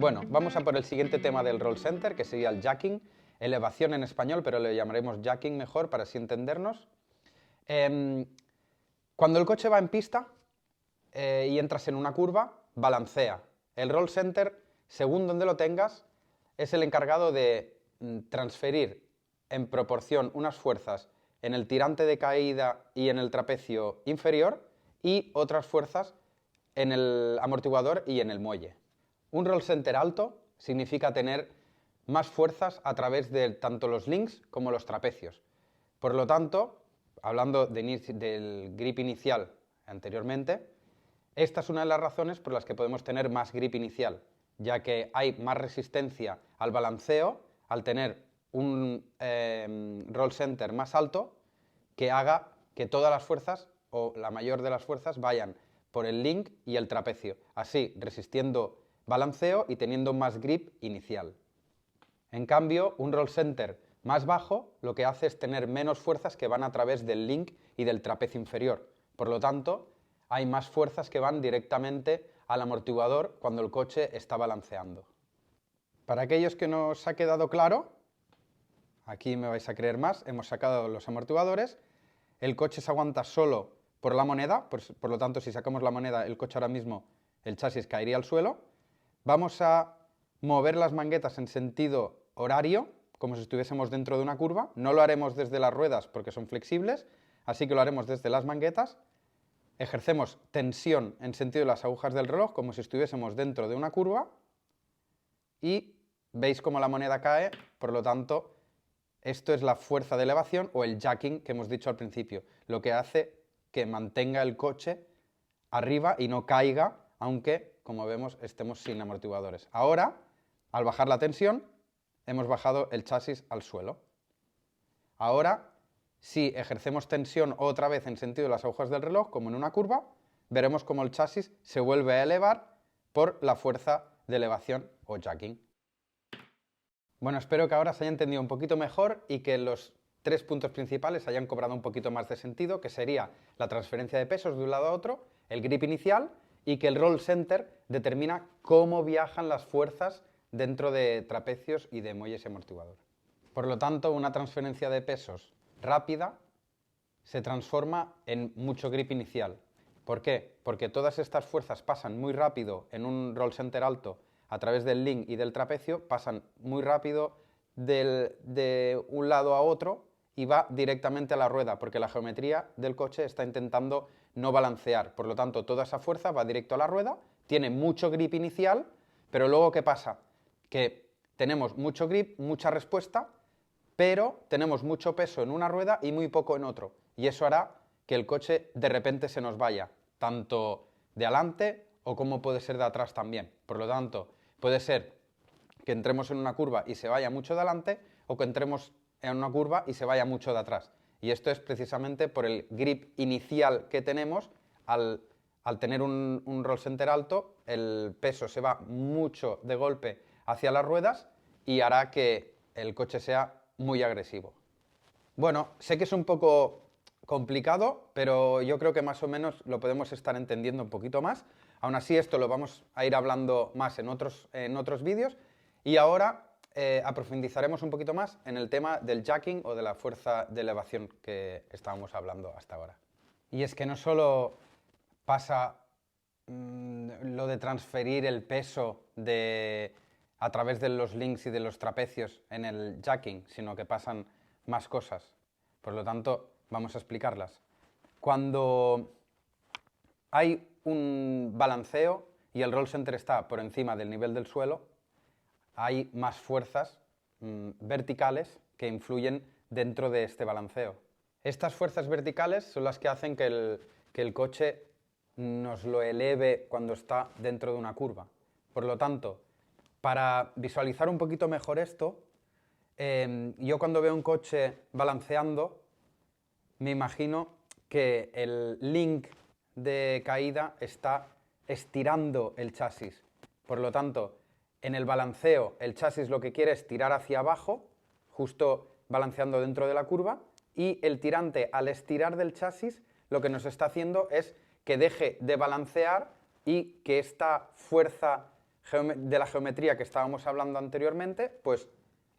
Bueno, vamos a por el siguiente tema del roll center, que sería el jacking, elevación en español, pero le llamaremos jacking mejor para así entendernos. Cuando el coche va en pista y entras en una curva, balancea. El roll center, según donde lo tengas, es el encargado de transferir en proporción unas fuerzas en el tirante de caída y en el trapecio inferior y otras fuerzas en el amortiguador y en el muelle. Un roll center alto significa tener más fuerzas a través de tanto los links como los trapecios. Por lo tanto, hablando del grip inicial anteriormente, esta es una de las razones por las que podemos tener más grip inicial, ya que hay más resistencia al balanceo al tener un roll center más alto que haga que todas las fuerzas o la mayor de las fuerzas vayan por el link y el trapecio, así resistiendo balanceo y teniendo más grip inicial. En cambio, un roll center más bajo lo que hace es tener menos fuerzas que van a través del link y del trapecio inferior. Por lo tanto, hay más fuerzas que van directamente al amortiguador cuando el coche está balanceando. Para aquellos que no os ha quedado claro, aquí me vais a creer más, hemos sacado los amortiguadores, el coche se aguanta solo por la moneda, por lo tanto si sacamos la moneda el coche ahora mismo, el chasis caería al suelo. Vamos a mover las manguetas en sentido horario, como si estuviésemos dentro de una curva. No lo haremos desde las ruedas porque son flexibles, así que lo haremos desde las manguetas. Ejercemos tensión en sentido de las agujas del reloj, como si estuviésemos dentro de una curva. Y veis cómo la moneda cae, por lo tanto, esto es la fuerza de elevación o el jacking que hemos dicho al principio, lo que hace que mantenga el coche arriba y no caiga, aunque, como vemos, estemos sin amortiguadores. Ahora, al bajar la tensión, hemos bajado el chasis al suelo. Ahora, si ejercemos tensión otra vez en sentido de las agujas del reloj, como en una curva, veremos cómo el chasis se vuelve a elevar por la fuerza de elevación o jacking. Bueno, espero que ahora se haya entendido un poquito mejor y que los tres puntos principales hayan cobrado un poquito más de sentido, que sería la transferencia de pesos de un lado a otro, el grip inicial y que el roll center determina cómo viajan las fuerzas dentro de trapecios y de muelles y amortiguador. Por lo tanto, una transferencia de pesos rápida se transforma en mucho grip inicial. ¿Por qué? Porque todas estas fuerzas pasan muy rápido en un roll center alto a través del link y del trapecio, pasan muy rápido de un lado a otro y va directamente a la rueda, porque la geometría del coche está intentando no balancear. Por lo tanto, toda esa fuerza va directo a la rueda, tiene mucho grip inicial, pero luego ¿qué pasa? Que tenemos mucho grip, mucha respuesta, pero tenemos mucho peso en una rueda y muy poco en otro. Y eso hará que el coche de repente se nos vaya, tanto de adelante o como puede ser de atrás también. Por lo tanto, puede ser que entremos en una curva y se vaya mucho de adelante o que entremos en una curva y se vaya mucho de atrás. Y esto es precisamente por el grip inicial que tenemos. Al tener un roll center alto, el peso se va mucho de golpe hacia las ruedas y hará que el coche sea muy agresivo. Bueno, sé que es un poco complicado, pero yo creo que más o menos lo podemos estar entendiendo un poquito más. Aún así, esto lo vamos a ir hablando más en otros vídeos. Y ahora aprofundizaremos un poquito más en el tema del jacking o de la fuerza de elevación que estábamos hablando hasta ahora. Y es que no solo pasa lo de transferir el peso a través de los links y de los trapecios en el jacking, sino que pasan más cosas. Por lo tanto, vamos a explicarlas. Cuando hay un balanceo y el roll center está por encima del nivel del suelo, hay más fuerzas verticales que influyen dentro de este balanceo. Estas fuerzas verticales son las que hacen que el coche nos lo eleve cuando está dentro de una curva. Por lo tanto, para visualizar un poquito mejor esto, yo cuando veo un coche balanceando, me imagino que el link de caída está estirando el chasis. Por lo tanto, en el balanceo, el chasis lo que quiere es tirar hacia abajo, justo balanceando dentro de la curva, y el tirante, al estirar del chasis, lo que nos está haciendo es que deje de balancear y que esta fuerza de la geometría que estábamos hablando anteriormente, pues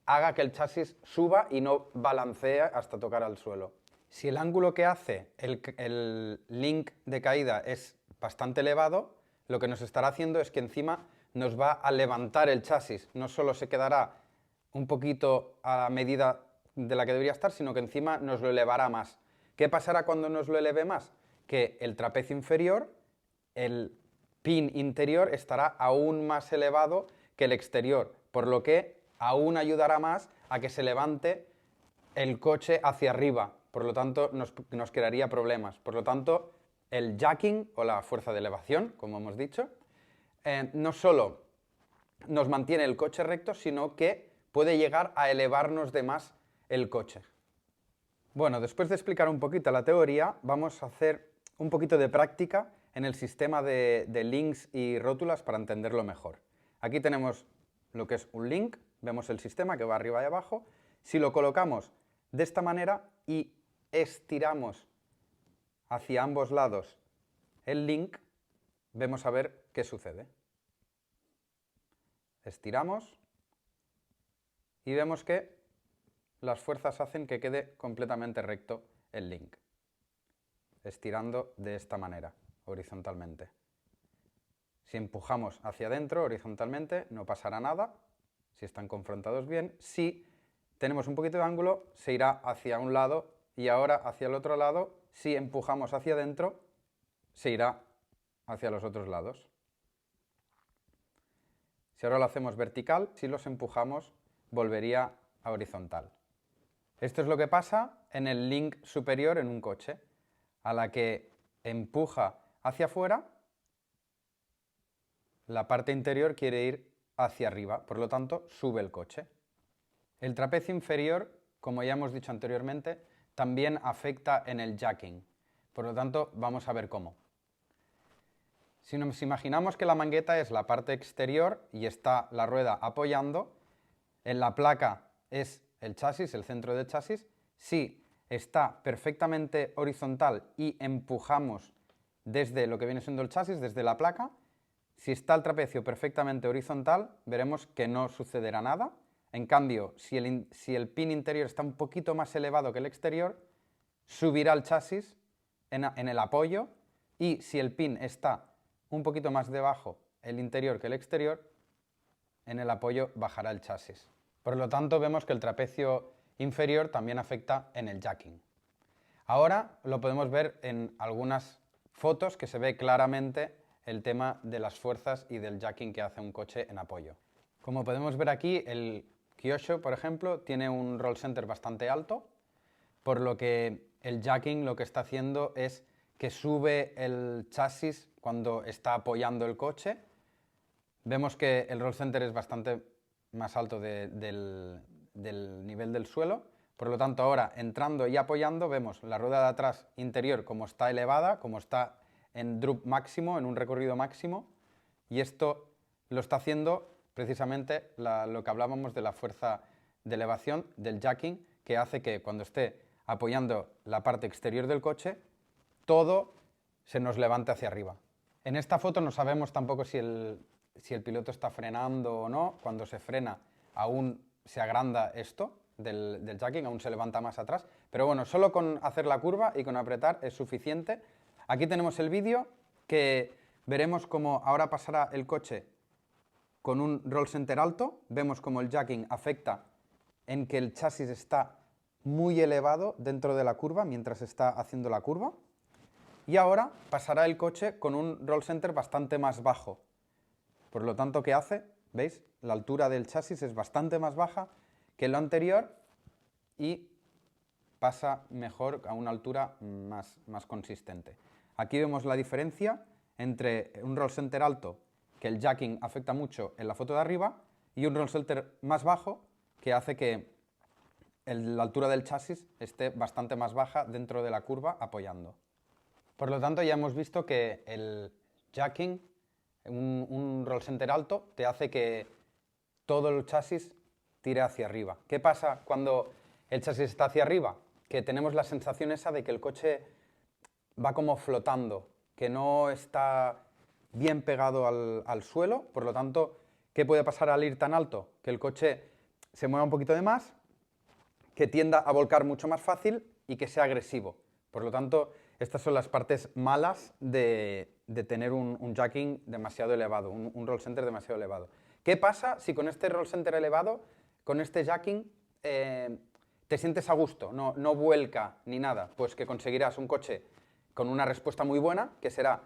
haga que el chasis suba y no balancee hasta tocar al suelo. Si el ángulo que hace el link de caída es bastante elevado, lo que nos estará haciendo es que encima nos va a levantar el chasis. No solo se quedará un poquito a la medida de la que debería estar, sino que encima nos lo elevará más. ¿Qué pasará cuando nos lo eleve más? Que el trapecio inferior, el pin interior, estará aún más elevado que el exterior, por lo que aún ayudará más a que se levante el coche hacia arriba. Por lo tanto, nos crearía problemas. Por lo tanto, el jacking o la fuerza de elevación, como hemos dicho, no solo nos mantiene el coche recto, sino que puede llegar a elevarnos de más el coche. Bueno, después de explicar un poquito la teoría, vamos a hacer un poquito de práctica en el sistema de links y rótulas para entenderlo mejor. Aquí tenemos lo que es un link, vemos el sistema que va arriba y abajo. Si lo colocamos de esta manera y estiramos hacia ambos lados el link, vemos a ver qué sucede. Estiramos y vemos que las fuerzas hacen que quede completamente recto el link, estirando de esta manera, horizontalmente. Si empujamos hacia adentro horizontalmente, no pasará nada, si están confrontados bien. Si tenemos un poquito de ángulo, se irá hacia un lado y ahora hacia el otro lado. Si empujamos hacia adentro, se irá hacia los otros lados. Si ahora lo hacemos vertical, si los empujamos, volvería a horizontal. Esto es lo que pasa en el link superior en un coche. A la que empuja hacia afuera, la parte interior quiere ir hacia arriba, por lo tanto, sube el coche. El trapecio inferior, como ya hemos dicho anteriormente, también afecta en el jacking. Por lo tanto, vamos a ver cómo. Si nos imaginamos que la mangueta es la parte exterior y está la rueda apoyando, en la placa es el chasis, el centro del chasis. Si está perfectamente horizontal y empujamos desde lo que viene siendo el chasis, desde la placa, si está el trapecio perfectamente horizontal, veremos que no sucederá nada. En cambio, si el pin interior está un poquito más elevado que el exterior, subirá el chasis en el apoyo, y si el pin está un poquito más debajo el interior que el exterior, en el apoyo bajará el chasis. Por lo tanto, vemos que el trapecio inferior también afecta en el jacking. Ahora lo podemos ver en algunas fotos que se ve claramente el tema de las fuerzas y del jacking que hace un coche en apoyo. Como podemos ver aquí, el Kyosho, por ejemplo, tiene un roll center bastante alto, por lo que el jacking lo que está haciendo es que sube el chasis cuando está apoyando el coche. Vemos que el roll center es bastante más alto del nivel del suelo, por lo tanto ahora entrando y apoyando vemos la rueda de atrás interior como está elevada, como está en drop máximo, en un recorrido máximo, y esto lo está haciendo precisamente lo que hablábamos de la fuerza de elevación del jacking, que hace que cuando esté apoyando la parte exterior del coche, todo se nos levante hacia arriba. En esta foto no sabemos tampoco si el piloto está frenando o no. Cuando se frena aún se agranda esto del jacking, aún se levanta más atrás. Pero bueno, solo con hacer la curva y con apretar es suficiente. Aquí tenemos el vídeo que veremos cómo ahora pasará el coche con un roll center alto. Vemos cómo el jacking afecta en que el chasis está muy elevado dentro de la curva mientras está haciendo la curva. Y ahora pasará el coche con un roll center bastante más bajo. Por lo tanto, ¿qué hace? ¿Veis? La altura del chasis es bastante más baja que lo anterior y pasa mejor a una altura más consistente. Aquí vemos la diferencia entre un roll center alto, que el jacking afecta mucho en la foto de arriba, y un roll center más bajo, que hace que la altura del chasis esté bastante más baja dentro de la curva apoyando. Por lo tanto, ya hemos visto que el jacking, un roll center alto, te hace que todo el chasis tire hacia arriba. ¿Qué pasa cuando el chasis está hacia arriba? Que tenemos la sensación esa de que el coche va como flotando, que no está bien pegado al suelo, por lo tanto, ¿qué puede pasar al ir tan alto? Que el coche se mueva un poquito de más, que tienda a volcar mucho más fácil y que sea agresivo. Por lo tanto, estas son las partes malas de tener un jacking demasiado elevado, un roll center demasiado elevado. ¿Qué pasa si con este roll center elevado, con este jacking, te sientes a gusto, no vuelca ni nada? Pues que conseguirás un coche con una respuesta muy buena, que será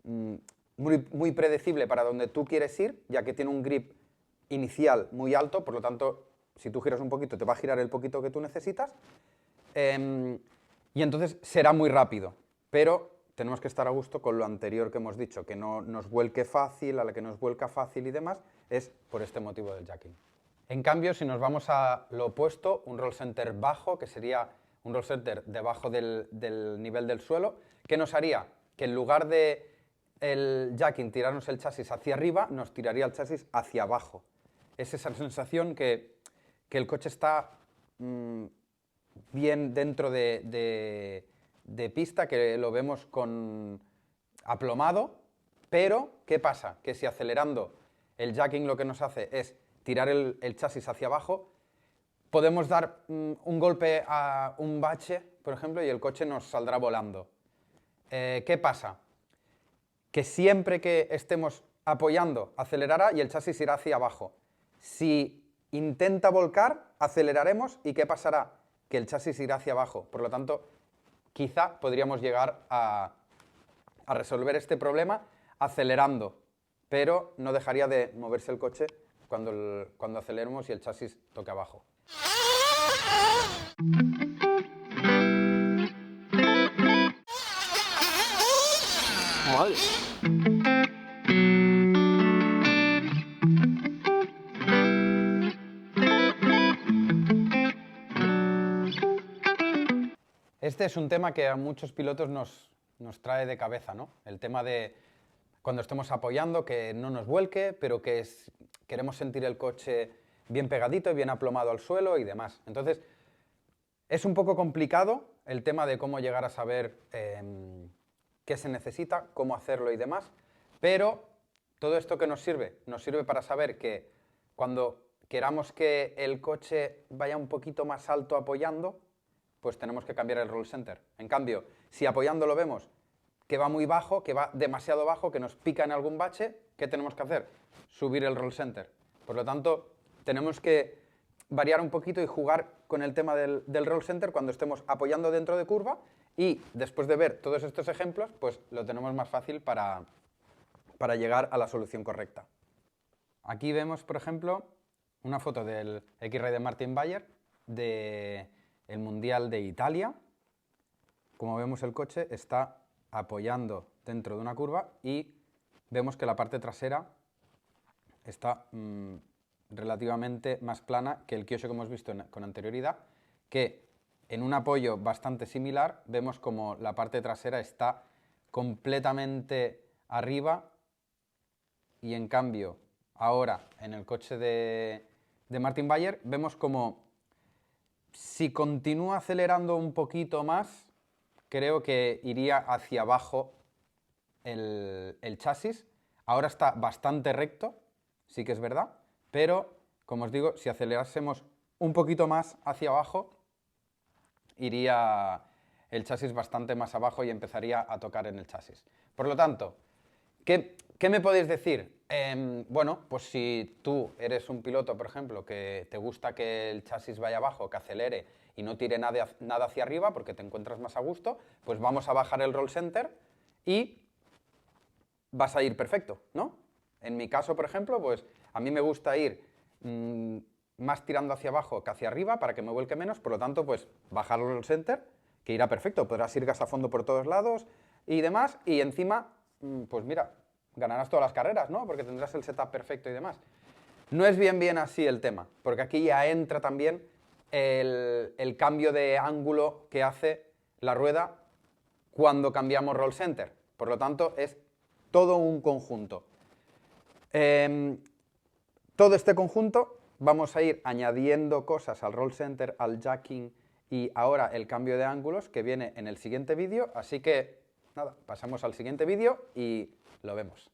muy predecible para donde tú quieres ir, ya que tiene un grip inicial muy alto, por lo tanto, si tú giras un poquito, te va a girar el poquito que tú necesitas, y entonces será muy rápido, pero tenemos que estar a gusto con lo anterior que hemos dicho, que no nos vuelque fácil, a la que nos vuelca fácil y demás, es por este motivo del jacking. En cambio, si nos vamos a lo opuesto, un roll center bajo, que sería un roll center debajo del nivel del suelo, ¿qué nos haría? Que en lugar de el jacking tirarnos el chasis hacia arriba, nos tiraría el chasis hacia abajo. Es esa sensación que el coche está bien dentro de pista, que lo vemos aplomado, pero ¿qué pasa? Que si acelerando el jacking lo que nos hace es tirar el chasis hacia abajo, podemos dar un golpe a un bache, por ejemplo, y el coche nos saldrá volando. ¿Qué pasa? Que siempre que estemos apoyando, acelerará y el chasis irá hacia abajo. Si intenta volcar, aceleraremos y ¿qué pasará? Que el chasis irá hacia abajo. Por lo tanto, quizá podríamos llegar a resolver este problema acelerando, pero no dejaría de moverse el coche cuando aceleremos y el chasis toque abajo. Madre. Este es un tema que a muchos pilotos nos trae de cabeza, ¿no? El tema de cuando estemos apoyando, que no nos vuelque, pero que queremos sentir el coche bien pegadito y bien aplomado al suelo y demás. Entonces, es un poco complicado el tema de cómo llegar a saber qué se necesita, cómo hacerlo y demás, pero todo esto que nos sirve para saber que cuando queramos que el coche vaya un poquito más alto apoyando, pues tenemos que cambiar el roll center. En cambio, si apoyando lo vemos que va muy bajo, que va demasiado bajo, que nos pica en algún bache, ¿qué tenemos que hacer? Subir el roll center. Por lo tanto, tenemos que variar un poquito y jugar con el tema del roll center cuando estemos apoyando dentro de curva, y después de ver todos estos ejemplos, pues lo tenemos más fácil para llegar a la solución correcta. Aquí vemos, por ejemplo, una foto del X-Ray de Martin Bayer del Mundial de Italia. Como vemos, el coche está apoyando dentro de una curva y vemos que la parte trasera está relativamente más plana que el Kyosho que hemos visto con anterioridad, que en un apoyo bastante similar vemos como la parte trasera está completamente arriba, y en cambio ahora en el coche de Martin Bayer vemos como si continúa acelerando un poquito más, creo que iría hacia abajo el chasis. Ahora está bastante recto, sí que es verdad, pero como os digo, si acelerásemos un poquito más hacia abajo, iría el chasis bastante más abajo y empezaría a tocar en el chasis. Por lo tanto, ¿qué me podéis decir? Bueno, pues si tú eres un piloto, por ejemplo, que te gusta que el chasis vaya abajo, que acelere y no tire nada hacia arriba porque te encuentras más a gusto, pues vamos a bajar el roll center y vas a ir perfecto, ¿no? En mi caso, por ejemplo, pues a mí me gusta ir más tirando hacia abajo que hacia arriba para que me vuelque menos, por lo tanto, pues bajar el roll center, que irá perfecto, podrás ir gas a fondo por todos lados y demás, y encima, pues mira, ganarás todas las carreras, ¿no? Porque tendrás el setup perfecto y demás. No es bien así el tema, porque aquí ya entra también el cambio de ángulo que hace la rueda cuando cambiamos roll center. Por lo tanto, es todo un conjunto. Todo este conjunto vamos a ir añadiendo cosas al roll center, al jacking y ahora el cambio de ángulos que viene en el siguiente vídeo. Así que, nada, pasamos al siguiente vídeo y lo vemos.